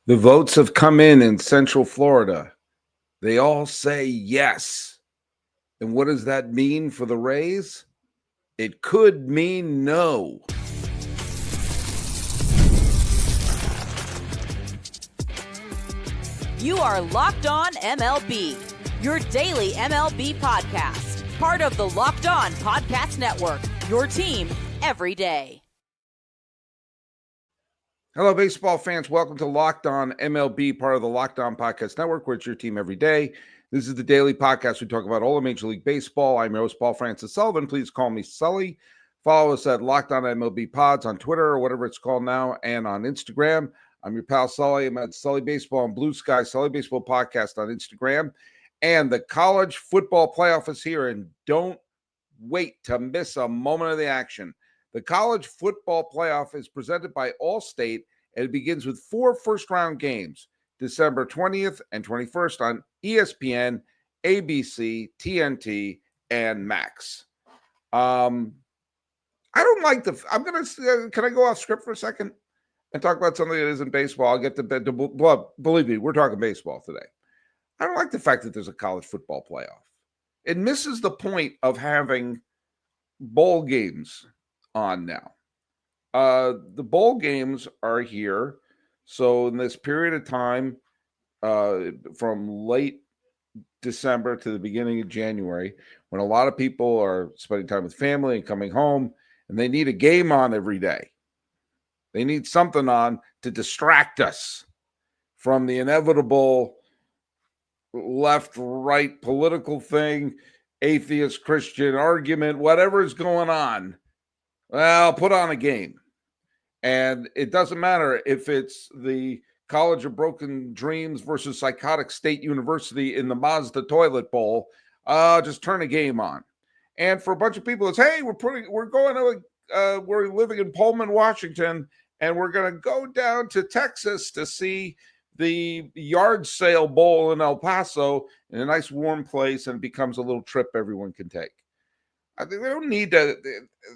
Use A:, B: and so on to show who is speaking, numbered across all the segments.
A: The votes have come in Central Florida. They all say yes. And what does that mean for the Rays? It could mean no.
B: You are Locked On MLB, your daily MLB podcast. Part of the Locked On Podcast Network, your team every day.
A: Hello, baseball fans. Welcome to Locked On MLB, part of the Locked On Podcast Network, where it's your team every day. This is the daily podcast. We talk about all of Major League Baseball. I'm your host, Paul Francis Sullivan. Please call me Sully. Follow us at Locked On MLB Pods on Twitter or whatever it's called now, and on Instagram. I'm your pal Sully. I'm at Sully Baseball on Blue Sky, Sully Baseball Podcast on Instagram. And the college football playoff is here, and don't wait to miss a moment of the action. The college football playoff is presented by Allstate, and it begins with 4 first-round games, December 20th and 21st on ESPN, ABC, TNT, and Max. I don't like can I go off script for a second and talk about something that isn't baseball? I'll get to believe me, we're talking baseball today. I don't like the fact that there's a college football playoff. It misses the point of having bowl games on now. The bowl games are here. So in this period of time, from late December to the beginning of January, when a lot of people are spending time with family and coming home, and they need a game on every day. They need something on to distract us from the inevitable left-right political thing, atheist Christian argument, whatever is going on. Well, put on a game. And it doesn't matter if it's the College of Broken Dreams versus Psychotic State University in the Mazda Toilet Bowl. Just turn a game on. And for a bunch of people, it's, hey, we're living in Pullman, Washington, and we're going to go down to Texas to see the Yard Sale Bowl in El Paso in a nice warm place, and it becomes a little trip everyone can take. I think we don't need to.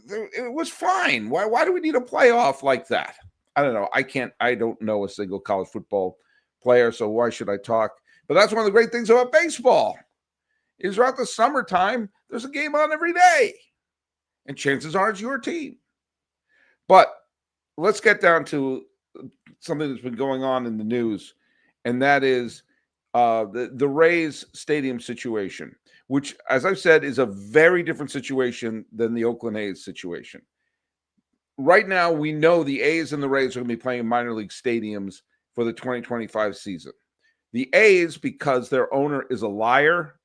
A: It was fine. Why do we need a playoff like that? I don't know. I don't know a single college football player, so why should I talk? But that's one of the great things about baseball is throughout the summertime, there's a game on every day. And chances are it's your team. But let's get down to something that's been going on in the news, and that is the Rays stadium situation, which, as I've said, is a very different situation than the Oakland A's situation. Right now, we know the A's and the Rays are going to be playing in minor league stadiums for the 2025 season. The A's, because their owner is a liar,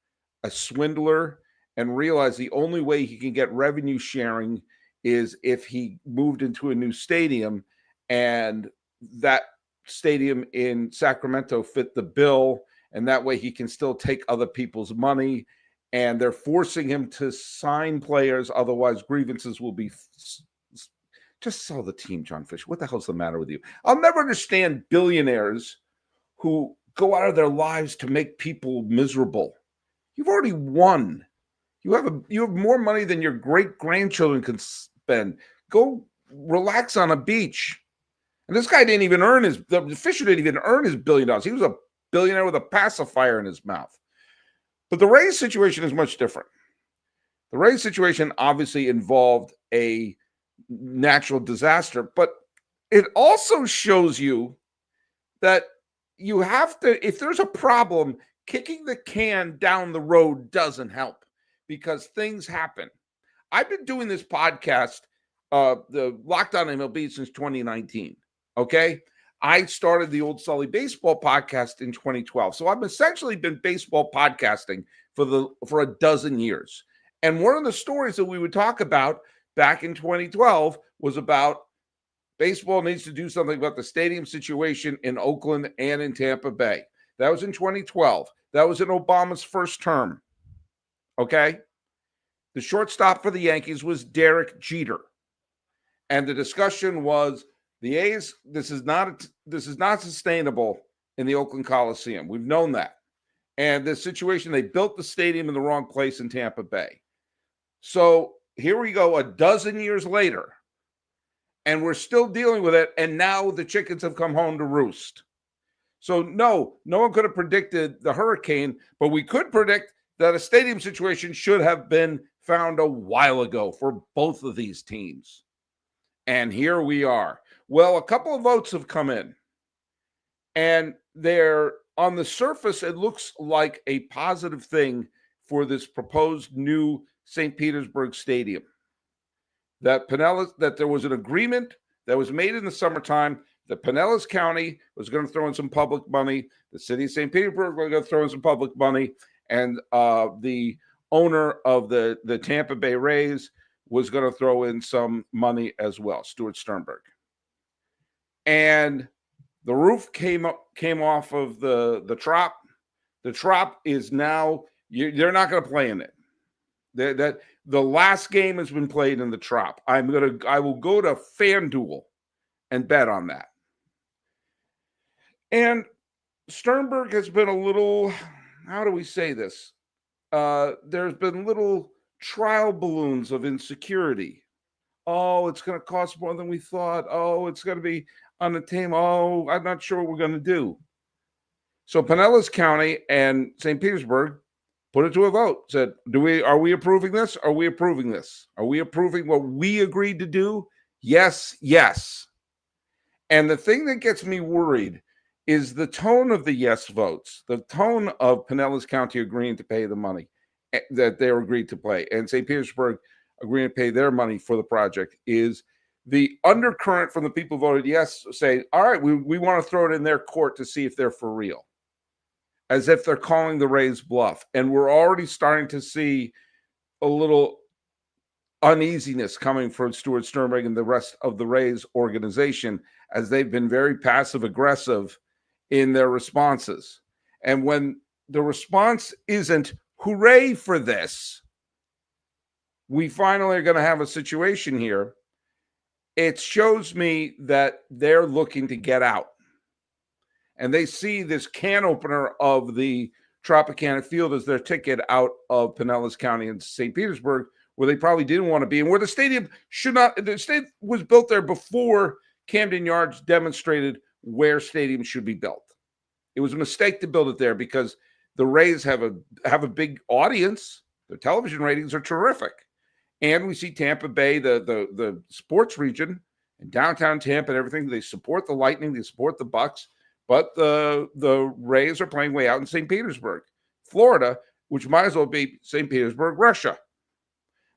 A: a swindler, and realize the only way he can get revenue sharing is if he moved into a new stadium, and that stadium in Sacramento fit the bill, and that way he can still take other people's money, and they're forcing him to sign players, otherwise grievances will be just sell the team, John Fisher. What the hell's the matter with you? I'll never understand billionaires who go out of their lives to make people miserable. You've already won. You have more money than your great-grandchildren can spend. Go relax on a beach. And this guy didn't even Fisher didn't even earn his $1 billion. He was a billionaire with a pacifier in his mouth. But the Rays situation is much different. The Rays situation obviously involved a natural disaster, but it also shows you that you have to, if there's a problem, kicking the can down the road doesn't help because things happen. I've been doing this podcast, the Locked On MLB, since 2019. Okay. I started the Old Sully Baseball podcast in 2012. So I've essentially been baseball podcasting for a dozen years. And one of the stories that we would talk about back in 2012 was about baseball needs to do something about the stadium situation in Oakland and in Tampa Bay. That was in 2012. That was in Obama's first term. Okay. The shortstop for the Yankees was Derek Jeter. And the discussion was, the A's, this is not sustainable in the Oakland Coliseum. We've known that. And the situation, they built the stadium in the wrong place in Tampa Bay. So here we go a dozen years later, and we're still dealing with it, and now the chickens have come home to roost. So no one could have predicted the hurricane, but we could predict that a stadium situation should have been found a while ago for both of these teams. And here we are. Well, a couple of votes have come in, and they're on the surface, it looks like a positive thing for this proposed new St. Petersburg Stadium. That Pinellas, that there was an agreement that was made in the summertime that Pinellas County was going to throw in some public money. The city of St. Petersburg was going to throw in some public money. And the owner of the Tampa Bay Rays was going to throw in some money as well, Stuart Sternberg. And the roof came off of the Trop. The Trop is now, they're not going to play in it. That the last game has been played in the Trop. I will go to FanDuel and bet on that. And Sternberg has been a little, how do we say this? There's been little trial balloons of insecurity. Oh, it's going to cost more than we thought. Oh, it's going to be unattainable. Oh, I'm not sure what we're going to do. So Pinellas County and St. Petersburg put it to a vote. Said, are we approving this? Are we approving this? Are we approving what we agreed to do? Yes, yes. And the thing that gets me worried is the tone of the yes votes, the tone of Pinellas County agreeing to pay the money that they agreed to pay, and St. Petersburg agreeing to pay their money for the project, is the undercurrent from the people who voted yes, saying, all right, we want to throw it in their court to see if they're for real, as if they're calling the Rays bluff. And we're already starting to see a little uneasiness coming from Stuart Sternberg and the rest of the Rays organization, as they've been very passive-aggressive in their responses. And when the response isn't, hooray for this, we finally are going to have a situation here, it shows me that they're looking to get out. And they see this can opener of the Tropicana Field as their ticket out of Pinellas County and St. Petersburg, where they probably didn't want to be, and where the stadium the stadium was built there before Camden Yards demonstrated where stadiums should be built. It was a mistake to build it there because the Rays have a big audience. Their television ratings are terrific. And we see Tampa Bay, the sports region, and downtown Tampa and everything. They support the Lightning, they support the Bucks, but the Rays are playing way out in St. Petersburg, Florida, which might as well be St. Petersburg, Russia.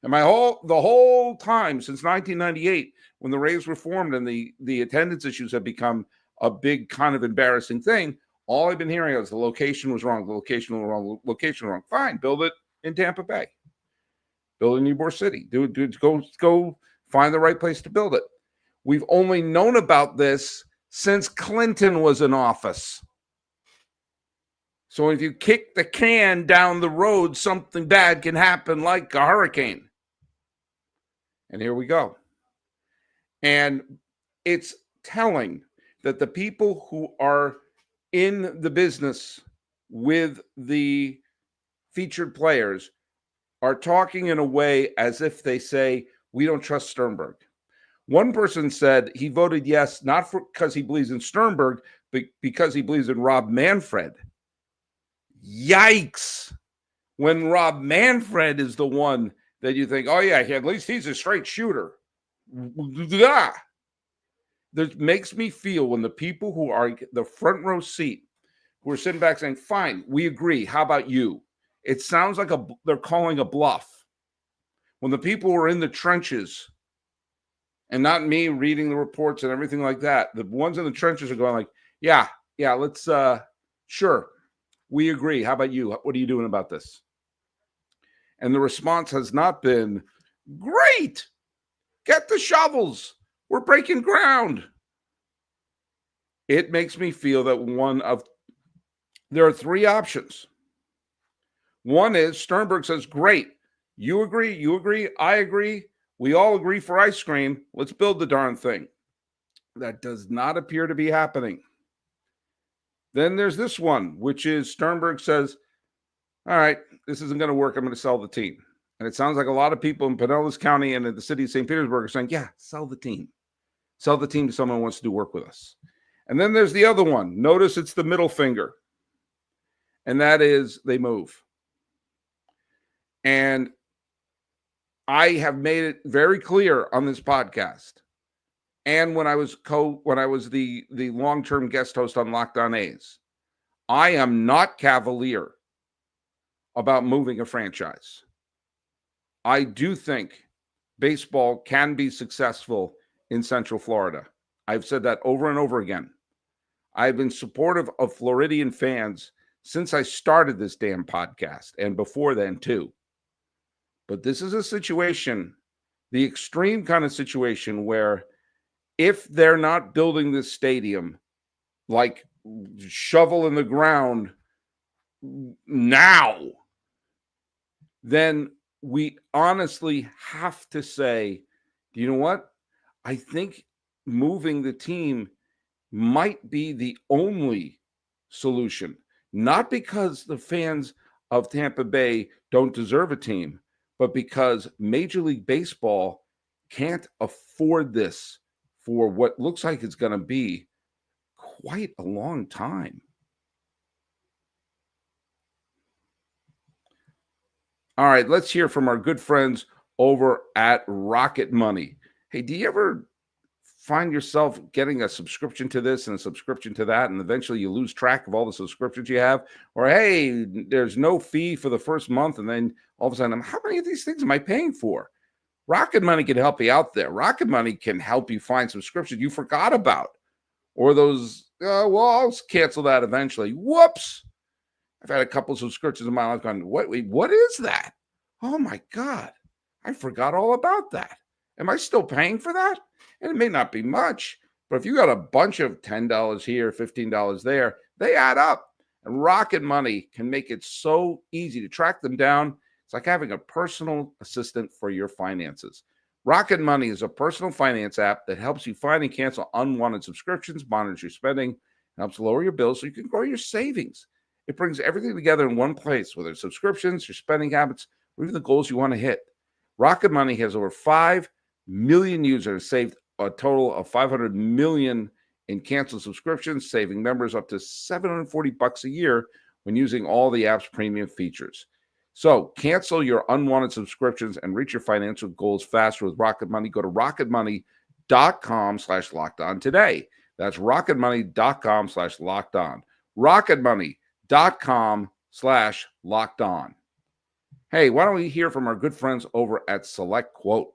A: And the whole time since 1998, when the Rays were formed and the attendance issues have become a big kind of embarrassing thing, all I've been hearing is the location was wrong, the location was wrong, the location was wrong. Fine, build it in Tampa Bay. Build it in Ybor City. Go find the right place to build it. We've only known about this since Clinton was in office. So if you kick the can down the road, something bad can happen, like a hurricane. And here we go. And it's telling that the people who are in the business with the featured players are talking in a way as if they say, we don't trust Sternberg. One person said he voted yes, not because he believes in Sternberg, but because he believes in Rob Manfred. Yikes. When Rob Manfred is the one that you think, oh, yeah, at least he's a straight shooter. That makes me feel when the people who are the front row seat, who are sitting back saying, fine, we agree. How about you? It sounds like they're calling a bluff. When the people who are in the trenches, and not me reading the reports and everything like that, the ones in the trenches are going like, yeah, let's, sure, we agree. How about you? What are you doing about this? And the response has not been, great, get the shovels. We're breaking ground. It makes me feel that there are three options. One is Sternberg says, great, you agree, I agree, we all agree for ice cream, let's build the darn thing. That does not appear to be happening. Then there's this one, which is Sternberg says, all right, this isn't going to work, I'm going to sell the team. And it sounds like a lot of people in Pinellas County and in the city of St. Petersburg are saying, yeah, sell the team. Sell the team to someone who wants to do work with us. And then there's the other one. Notice it's the middle finger. And that is they move. And I have made it very clear on this podcast. And when I was the long-term guest host on Locked On A's, I am not cavalier about moving a franchise. I do think baseball can be successful in Central Florida. I've said that over and over again. I've been supportive of Floridian fans since I started this damn podcast, and before then too. But this is a situation, the extreme kind of situation where if they're not building this stadium, like shovel in the ground now, then we honestly have to say, you know what? I think moving the team might be the only solution. Not because the fans of Tampa Bay don't deserve a team, but because Major League Baseball can't afford this for what looks like it's going to be quite a long time. All right, let's hear from our good friends over at Rocket Money. Hey, do you ever find yourself getting a subscription to this and a subscription to that, and eventually you lose track of all the subscriptions you have? Or, hey, there's no fee for the first month, and then all of a sudden, how many of these things am I paying for? Rocket Money can help you out there. Rocket Money can help you find subscriptions you forgot about. Or those, well, I'll cancel that eventually. Whoops. I've had a couple of subscriptions in my life going, what is that? Oh, my God. I forgot all about that. Am I still paying for that? And it may not be much, but if you got a bunch of $10 here, $15 there, they add up. And Rocket Money can make it so easy to track them down. It's like having a personal assistant for your finances. Rocket Money is a personal finance app that helps you find and cancel unwanted subscriptions, monitors your spending, and helps lower your bills so you can grow your savings. It brings everything together in one place, whether it's subscriptions, your spending habits, or even the goals you want to hit. Rocket Money has over 5 million users, saved a total of 500 million in canceled subscriptions, saving members up to $740 a year when using all the app's premium features. So cancel your unwanted subscriptions and reach your financial goals faster with Rocket Money. Go to rocketmoney.com/lockedon today. That's rocketmoney.com/lockedon. rocketmoney.com/lockedon. Hey, why don't we hear from our good friends over at SelectQuote?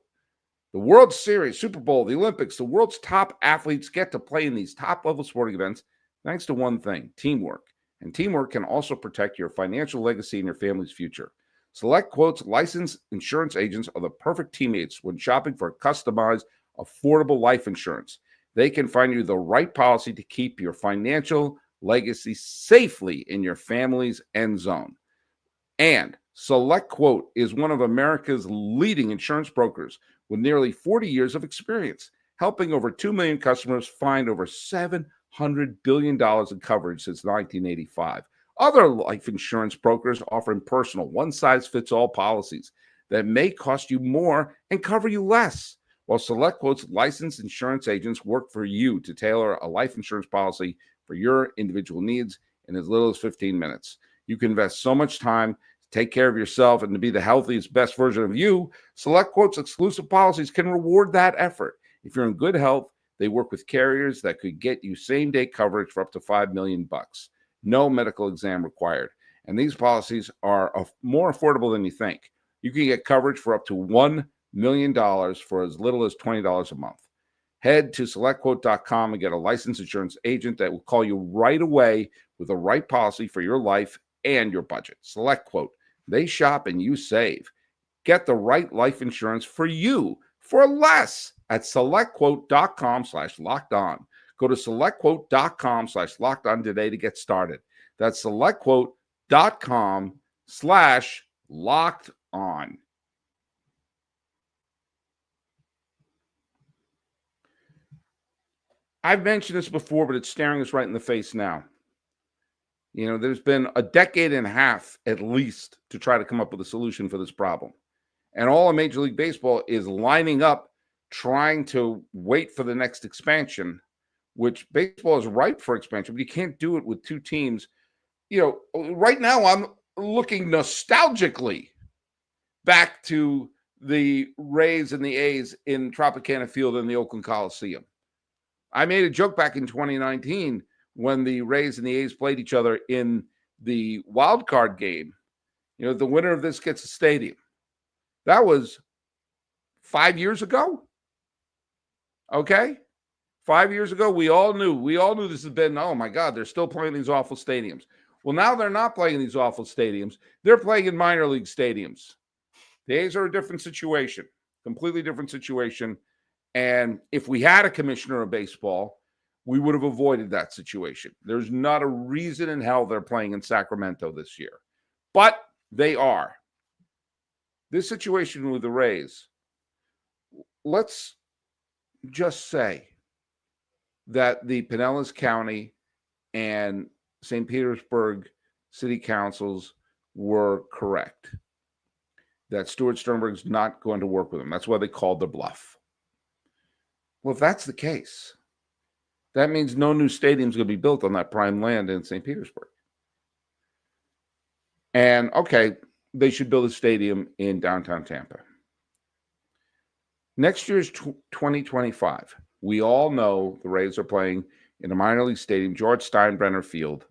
A: The World Series, Super Bowl, the Olympics, the world's top athletes get to play in these top-level sporting events thanks to one thing, teamwork. And teamwork can also protect your financial legacy and your family's future. SelectQuote's licensed insurance agents are the perfect teammates when shopping for customized, affordable life insurance. They can find you the right policy to keep your financial legacy safely in your family's end zone. And SelectQuote is one of America's leading insurance brokers with nearly 40 years of experience, helping over 2 million customers find over $700 billion in coverage since 1985. Other life insurance brokers offering personal one-size-fits-all policies that may cost you more and cover you less, while SelectQuote's licensed insurance agents work for you to tailor a life insurance policy for your individual needs in as little as 15 minutes. You can invest so much time to take care of yourself and to be the healthiest, best version of you. SelectQuote's exclusive policies can reward that effort. If you're in good health, they work with carriers that could get you same-day coverage for up to $5 million. No medical exam required. And these policies are more affordable than you think. You can get coverage for up to $1 million for as little as $20 a month. Head to SelectQuote.com and get a licensed insurance agent that will call you right away with the right policy for your life and your budget. SelectQuote. They shop and you save. Get the right life insurance for you for less at SelectQuote.com/lockedon. Go to SelectQuote.com/lockedon today to get started. That's SelectQuote.com/lockedon. I've mentioned this before, but it's staring us right in the face now. You know, there's been a decade and a half at least to try to come up with a solution for this problem. And all of Major League Baseball is lining up, trying to wait for the next expansion which baseball is ripe for expansion, but you can't do it with two teams. Right now I'm looking nostalgically back to the Rays and the A's in Tropicana Field in the Oakland Coliseum. I made a joke back in 2019 when the Rays and the A's played each other in the wild card game. The winner of this gets a stadium. That was 5 years ago. Okay? 5 years ago, we all knew this has been, oh my God, they're still playing these awful stadiums. Well, now they're not playing these awful stadiums. They're playing in minor league stadiums. The A's are a different situation, completely different situation. And if we had a commissioner of baseball, we would have avoided that situation. There's not a reason in hell they're playing in Sacramento this year. But they are. This situation with the Rays, let's just say that the Pinellas County and St. Petersberg city councils were correct, that Stuart Sternberg's not going to work with them. That's why they called the bluff. Well, if that's the case, that means no new stadium's going to be built on that prime land in St. Petersburg. And, okay, they should build a stadium in downtown Tampa. Next year's 2025. We all know the Rays are playing in a minor league stadium, George Steinbrenner Field,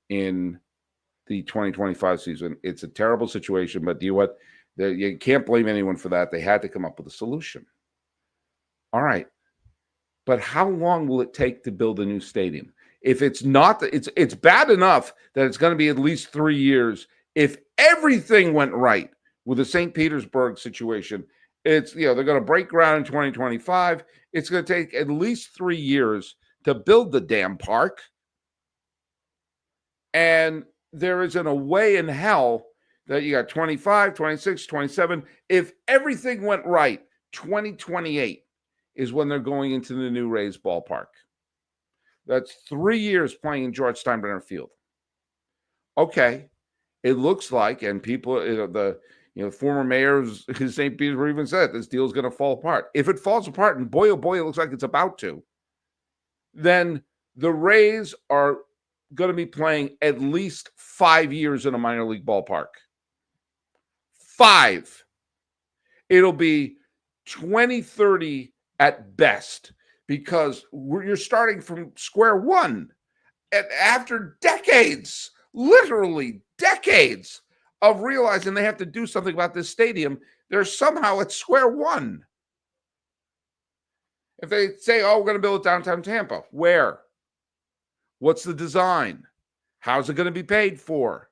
A: in the 2025 season. It's a terrible situation, but you can't blame anyone for that. They had to come up with a solution. All right. But how long will it take to build a new stadium? If it's not, it's bad enough that it's going to be at least 3 years. If everything went right with the St. Petersburg situation, they're going to break ground in 2025. It's going to take at least 3 years to build the damn park. And there isn't a way in hell that you got 25, 26, 27. If everything went right, 2028 is when they're going into the new Rays ballpark. That's 3 years playing in George Steinbrenner Field. Okay, it looks like, and people, the former mayor of St. Petersburg even said this deal is going to fall apart. If it falls apart, and boy, oh boy, it looks like it's about to, then the Rays are going to be playing at least 5 years in a minor league ballpark. 5. It'll be 2030 at best, because you're starting from square one. And after decades, literally decades of realizing they have to do something about this stadium, they're somehow at square one. If they say, oh, we're going to build it downtown Tampa, where? What's the design? How's it going to be paid for?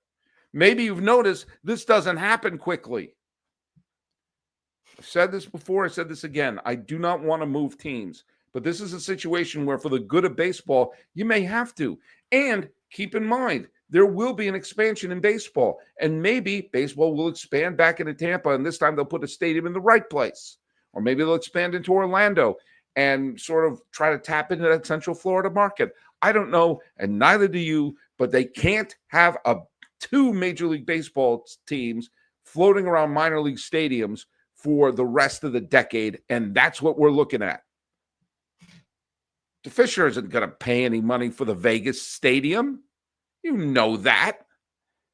A: Maybe you've noticed this doesn't happen quickly. I've said this before, I said this again. I do not want to move teams, but this is a situation where for the good of baseball, you may have to. And keep in mind, there will be an expansion in baseball, and maybe baseball will expand back into Tampa, and this time they'll put a stadium in the right place. Or maybe they'll expand into Orlando and sort of try to tap into that Central Florida market. I don't know, and neither do you, but they can't have two Major League Baseball teams floating around minor league stadiums for the rest of the decade, and that's what we're looking at. Fisher isn't going to pay any money for the Vegas stadium. You know that.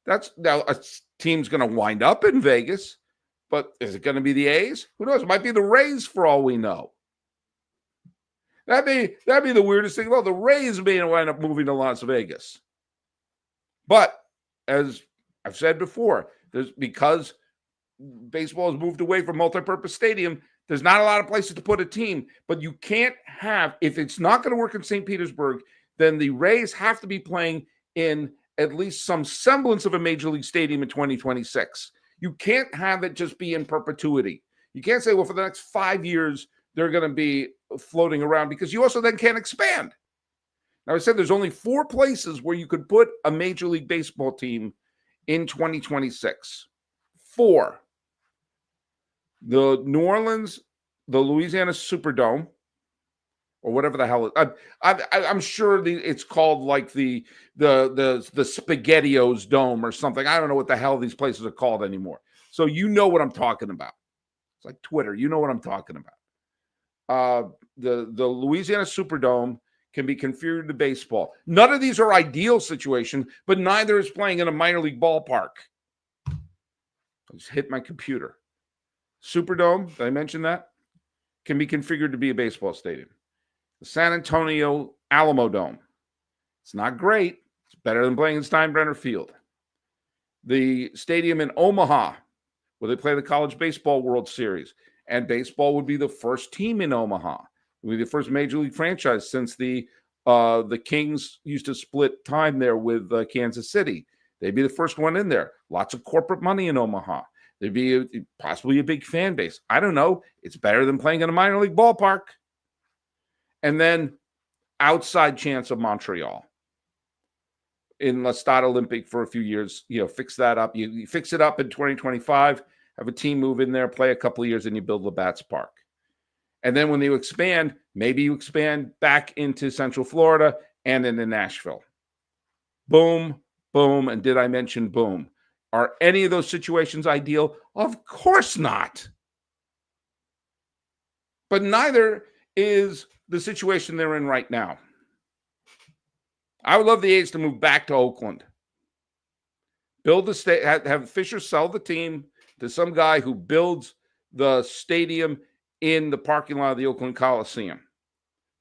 A: That's now a team's going to wind up in Vegas, but is it going to be the A's? Who knows? It might be the Rays for all we know. That'd be the weirdest thing. Well, the Rays may wind up moving to Las Vegas. But as I've said before, because baseball has moved away from multipurpose stadium, there's not a lot of places to put a team. But you can't have, if it's not going to work in St. Petersburg, then the Rays have to be playing in at least some semblance of a major league stadium in 2026. You can't have it just be in perpetuity. You can't say, well, for the next 5 years, they're going to be floating around, because you also then can't expand. Now, I said there's only 4 places where you could put a Major League Baseball team in 2026. 4. The New Orleans, the Louisiana Superdome, or whatever the hell it, I'm sure it's called like the SpaghettiOs Dome or something. I don't know what the hell these places are called anymore. So you know what I'm talking about. It's like Twitter. You know what I'm talking about. The Louisiana Superdome can be configured to baseball. None of these are ideal situations, but neither is playing in a minor league ballpark. I just hit my computer. Superdome, did I mention that? Can be configured to be a baseball stadium. The San Antonio Alamo Dome. It's not great. It's better than playing in Steinbrenner Field. The stadium in Omaha, where they play the College Baseball World Series. And baseball would be the first team in Omaha. It would be the first major league franchise since the Kings used to split time there with Kansas City. They'd be the first one in there. Lots of corporate money in Omaha. There'd be possibly a big fan base. I don't know. It's better than playing in a minor league ballpark. And then outside chance of Montreal in La Stade Olympique for a few years. Fix that up. You fix it up in 2025, have a team move in there, play a couple of years, and you build Labatt's Park. And then when you expand, maybe you expand back into Central Florida and into Nashville. Boom, boom, and did I mention boom? Are any of those situations ideal? Of course not. But neither is the situation they're in right now. I would love the A's to move back to Oakland. Build the state, have Fisher sell the team to some guy who builds the stadium in the parking lot of the Oakland Coliseum.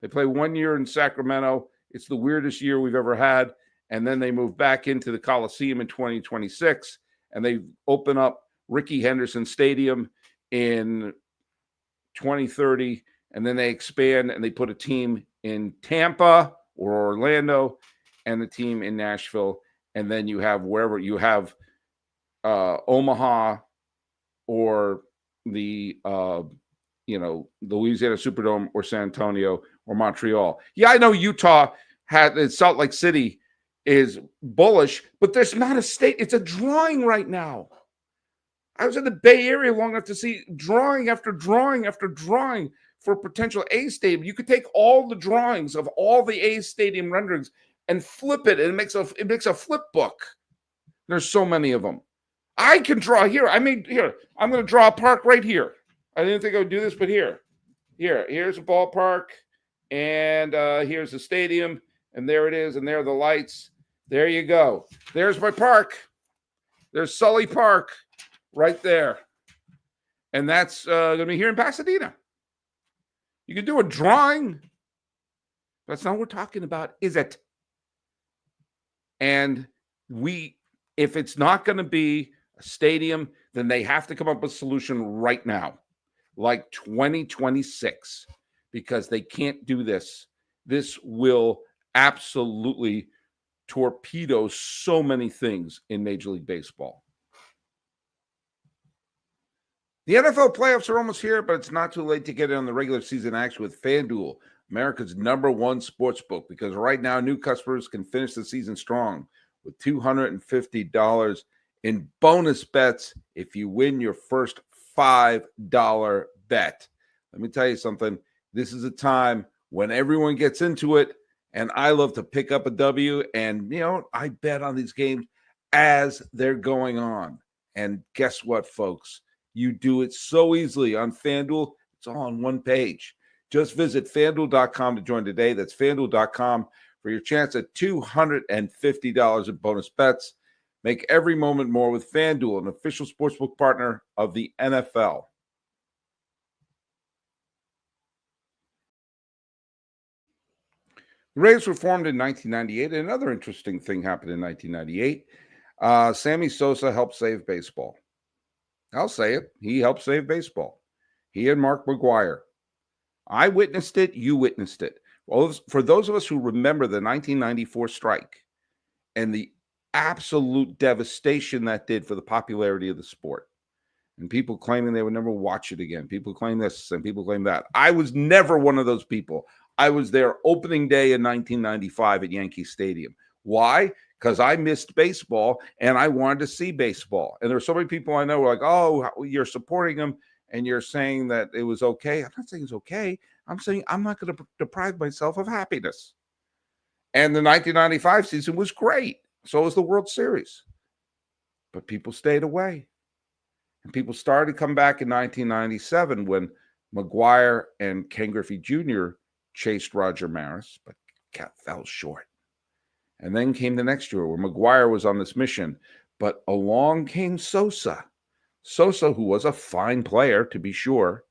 A: They play 1 year in Sacramento. It's the weirdest year we've ever had. And then they move back into the Coliseum in 2026, and they open up Rickey Henderson Stadium in 2030, and then they expand and they put a team in Tampa or Orlando and the team in Nashville, and then you have wherever you have Omaha or the Louisiana Superdome or San Antonio or Montreal. Yeah, I know Utah Salt Lake City is bullish, but there's not a state. It's a drawing right now. I was in the Bay Area long enough to see drawing after drawing after drawing for a potential A stadium. You could take all the drawings of all the A stadium renderings and flip it, and it makes a flip book. There's so many of them. I can draw here. I'm going to draw a park right here. I didn't think I would do this, but here's a ballpark, and here's the stadium, and there it is, and there are the lights. There you go. There's my park. There's Sully Park right there. And that's going to be here in Pasadena. You can do a drawing. That's not what we're talking about, is it? And if it's not going to be a stadium, then they have to come up with a solution right now, like 2026, because they can't do this. This will absolutely torpedo so many things in Major League Baseball. The NFL playoffs are almost here, but it's not too late to get in on the regular season action with FanDuel, America's #1 sportsbook, because right now new customers can finish the season strong with $250 in bonus bets if you win your first $5 bet. Let me tell you something. This is a time when everyone gets into it, and I love to pick up a W, and, I bet on these games as they're going on. And guess what, folks? You do it so easily on FanDuel. It's all on one page. Just visit FanDuel.com to join today. That's FanDuel.com for your chance at $250 in bonus bets. Make every moment more with FanDuel, an official sportsbook partner of the NFL. The Rays were formed in 1998. And another interesting thing happened in 1998. Sammy Sosa helped save baseball. I'll say it. He helped save baseball. He and Mark McGwire. I witnessed it. You witnessed it. Well, for those of us who remember the 1994 strike and the absolute devastation that did for the popularity of the sport, and people claiming they would never watch it again, people claim this and people claim that. I was never one of those people. I was there opening day in 1995 at Yankee Stadium. Why? Because I missed baseball and I wanted to see baseball. And there were so many people I know were like, oh, you're supporting them and you're saying that it was okay. I'm not saying it's okay. I'm saying I'm not going to deprive myself of happiness. And the 1995 season was great. So was the World Series. But people stayed away. And people started to come back in 1997 when McGwire and Ken Griffey Jr. chased Roger Maris. But fell short. And then came the next year where McGwire was on this mission, but along came Sosa. Sosa, who was a fine player, to be sure,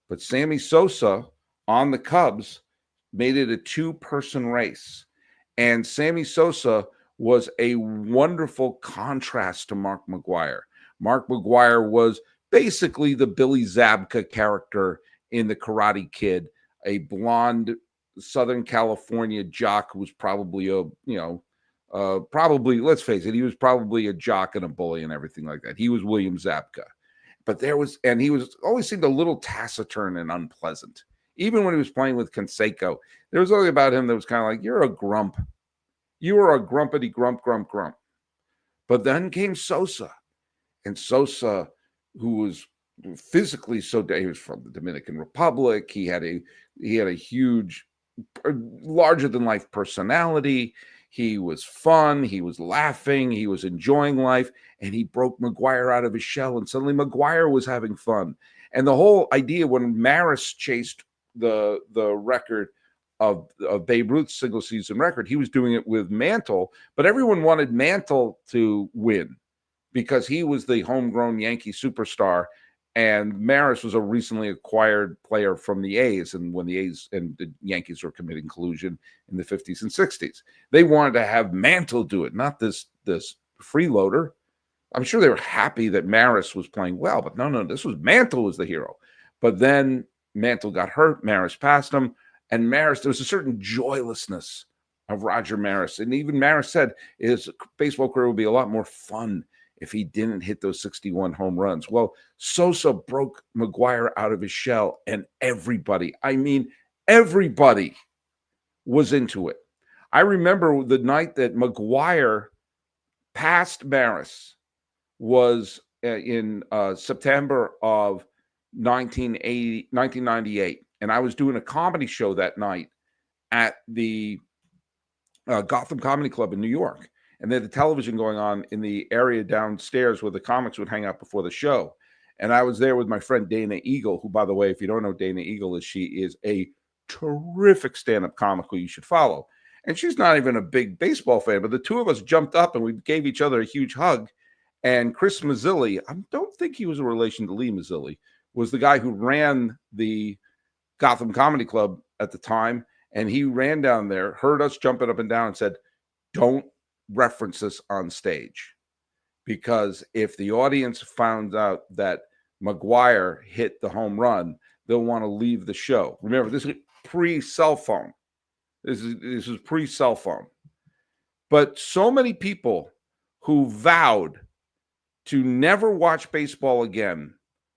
A: but Sammy Sosa on the Cubs made it a two-person race. And Sammy Sosa was a wonderful contrast to Mark McGwire. Mark McGwire was basically the Billy Zabka character in The Karate Kid, a blonde Southern California jock who was probably let's face it, he was probably a jock and a bully and everything like that. He was William Zabka. But he was always seemed a little taciturn and unpleasant. Even when he was playing with Canseco, there was something about him that was kind of like, you're a grump. You are a grumpity grump. But then came Sosa. And Sosa, who was physically he was from the Dominican Republic. He had a huge, larger than life personality. He was fun. He was laughing. He was enjoying life. And he broke McGwire out of his shell. And suddenly McGwire was having fun. And the whole idea when Maris chased the record of Babe Ruth's single season record, he was doing it with Mantle. But everyone wanted Mantle to win because he was the homegrown Yankee superstar. And Maris was a recently acquired player from the A's. And when the A's and the Yankees were committing collusion in the 50s and 60s, they wanted to have Mantle do it, not this freeloader. I'm sure they were happy that Maris was playing well, but no, Mantle was the hero. But then Mantle got hurt. Maris passed him. And Maris, there was a certain joylessness of Roger Maris. And even Maris said his baseball career would be a lot more fun if he didn't hit those 61 home runs. Well, Sosa broke McGwire out of his shell, and everybody was into it. I remember the night that McGwire passed Maris was in September of 1998, and I was doing a comedy show that night at the Gotham Comedy Club in New York. And they had the television going on in the area downstairs where the comics would hang out before the show. And I was there with my friend Dana Eagle, who, by the way, if you don't know Dana Eagle, she is a terrific stand-up comic who you should follow. And she's not even a big baseball fan, but the two of us jumped up and we gave each other a huge hug. And Chris Mazzilli, I don't think he was a relation to Lee Mazzilli, was the guy who ran the Gotham Comedy Club at the time. And he ran down there, heard us jumping up and down and said, don't reference this on stage, because if the audience found out that McGwire hit the home run, they'll want to leave the show. Remember, this is pre-cell phone. This is pre-cell phone. But so many people who vowed to never watch baseball again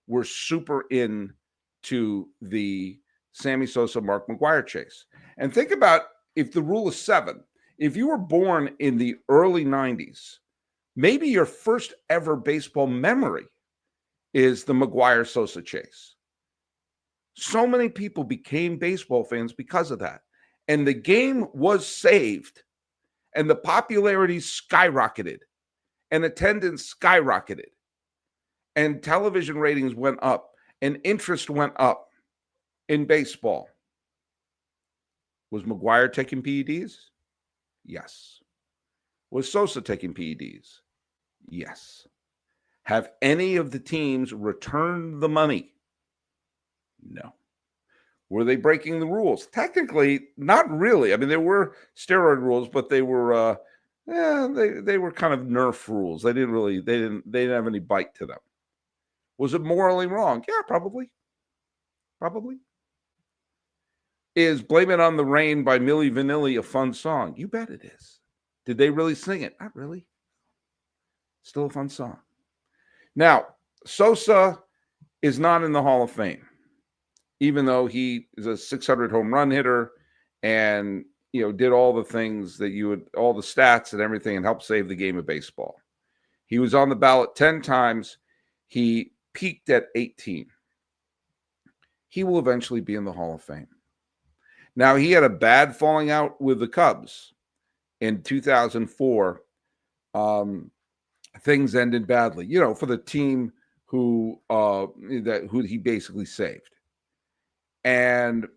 A: were super into the Sammy Sosa, Mark McGwire chase. And think about if the rule is 7. If you were born in the early 90s, maybe your first ever baseball memory is the McGwire-Sosa chase. So many people became baseball fans because of that. And the game was saved, and the popularity skyrocketed, and attendance skyrocketed, and television ratings went up, and interest went up in baseball. Was McGwire taking PEDs? Yes. Was Sosa taking PEDs? Yes. Have any of the teams returned the money? No. Were they breaking the rules? Technically, not really. I mean, there were steroid rules, but they were they were kind of Nerf rules. They didn't have any bite to them. Was it morally wrong? Yeah, probably. Is Blame It on the Rain by Milli Vanilli a fun song? You bet it is. Did they really sing it? Not really. Still a fun song. Now, Sosa is not in the Hall of Fame, even though he is a 600 home run hitter and, did all the things that all the stats and everything, and helped save the game of baseball. He was on the ballot 10 times. He peaked at 18. He will eventually be in the Hall of Fame. Now, he had a bad falling out with the Cubs in 2004. Things ended badly, for the team who he basically saved. And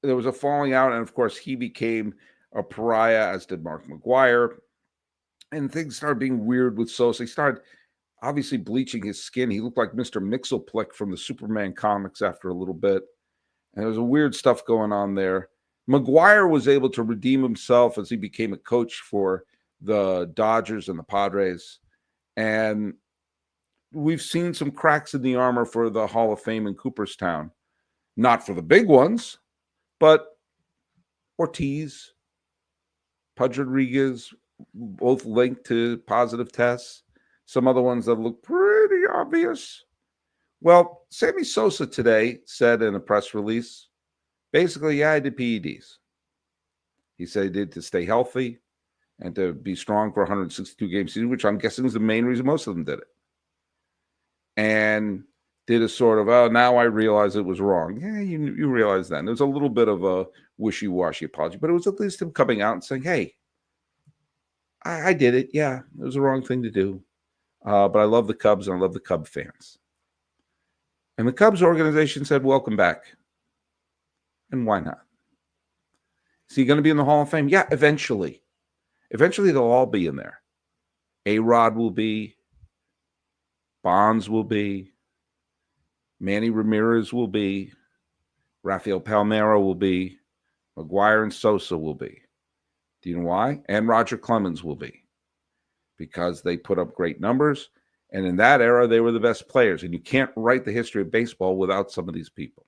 A: there was a falling out, and of course, he became a pariah, as did Mark McGwire. And things started being weird with Sosa. He started obviously bleaching his skin. He looked like Mr. Mxyzptlk from the Superman comics after a little bit. And there was a weird stuff going on there. McGwire was able to redeem himself as he became a coach for the Dodgers and the Padres. And we've seen some cracks in the armor for the Hall of Fame in Cooperstown. Not for the big ones, but Ortiz, Pudge Rodriguez, both linked to positive tests. Some other ones that look pretty obvious. Well, Sammy Sosa today said in a press release, basically, yeah, I did PEDs. He said he did to stay healthy and to be strong for 162 game season, which I'm guessing is the main reason most of them did it. And did a sort of, oh, now I realize it was wrong. Yeah, you realize that. And there was a little bit of a wishy-washy apology, but it was at least him coming out and saying, hey, I did it. Yeah, it was the wrong thing to do. But I love the Cubs and I love the Cub fans. And the Cubs organization said, welcome back. And why not? Is he going to be in the Hall of Fame? Yeah, eventually. Eventually, they'll all be in there. A-Rod will be. Bonds will be. Manny Ramirez will be. Rafael Palmeiro will be. McGwire and Sosa will be. Do you know why? And Roger Clemens will be. Because they put up great numbers. And in that era, they were the best players. And you can't write the history of baseball without some of these people.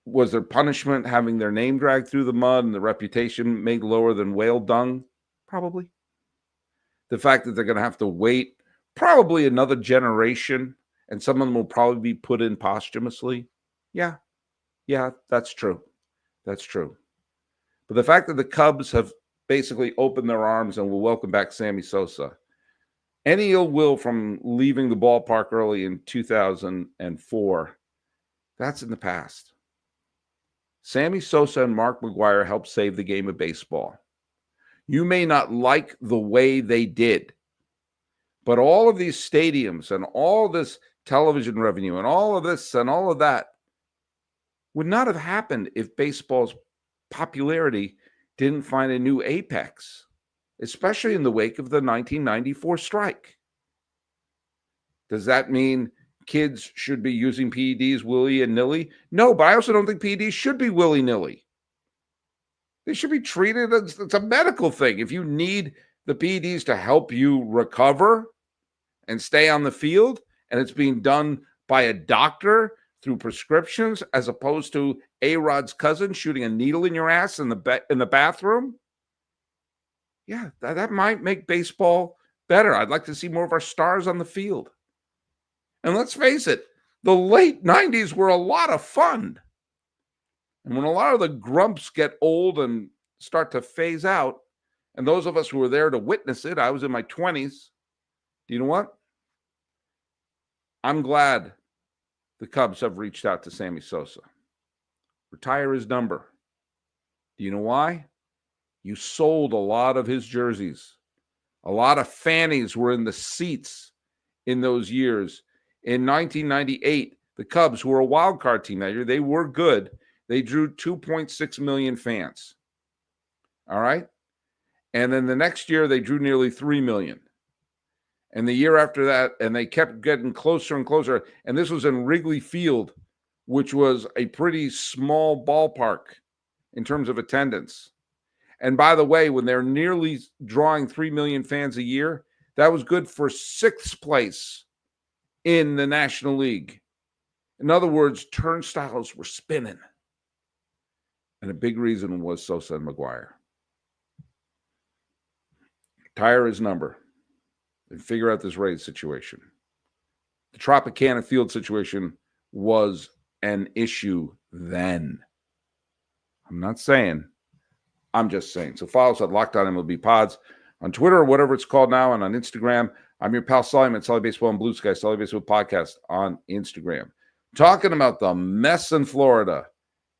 A: Was their punishment having their name dragged through the mud and the reputation made lower than whale dung? Probably. The fact that they're going to have to wait probably another generation, and some of them will probably be put in posthumously. Yeah, that's true. That's true. But the fact that the Cubs have basically opened their arms and will welcome back Sammy Sosa, any ill will from leaving the ballpark early in 2004, that's in the past. Sammy Sosa and Mark McGwire helped save the game of baseball. You may not like the way they did, but all of these stadiums and all this television revenue and all of this and all of that would not have happened if baseball's popularity didn't find a new apex, especially in the wake of the 1994 strike. Does that mean kids should be using PEDs willy and nilly? No, but I also don't think PEDs should be willy nilly. They should be treated as it's a medical thing. If you need the PEDs to help you recover and stay on the field, and it's being done by a doctor through prescriptions as opposed to A-Rod's cousin shooting a needle in your ass in the bathroom, yeah, that might make baseball better. I'd like to see more of our stars on the field. And let's face it, the late 90s were a lot of fun. And when a lot of the grumps get old and start to phase out, and those of us who were there to witness it, I was in my 20s, do you know what? I'm glad the Cubs have reached out to Sammy Sosa. Retire his number. Do you know why? You sold a lot of his jerseys. A lot of fannies were in the seats in those years. In 1998, the Cubs, who were a wild card team that year, they were good. They drew 2.6 million fans. All right? And then the next year, they drew nearly 3 million. And the year after that, and they kept getting closer and closer. And this was in Wrigley Field, which was a pretty small ballpark in terms of attendance. And by the way, when they're nearly drawing 3 million fans a year, that was good for 6th place in the National League. In other words, turnstiles were spinning. And a big reason was Sosa and McGwire. Retire his number and figure out this Rays situation. The Tropicana Field situation was an issue then. I'm not saying. I'm just saying. So follow us at Locked On MLB Pods on Twitter or whatever it's called now, and on Instagram. I'm your pal Sully at Sully Baseball and Blue Sky, Sully Baseball Podcast on Instagram. Talking about the mess in Florida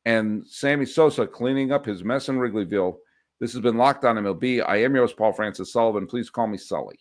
A: and Sammy Sosa cleaning up his mess in Wrigleyville. This has been Locked On MLB. I am your host, Paul Francis Sullivan. Please call me Sully.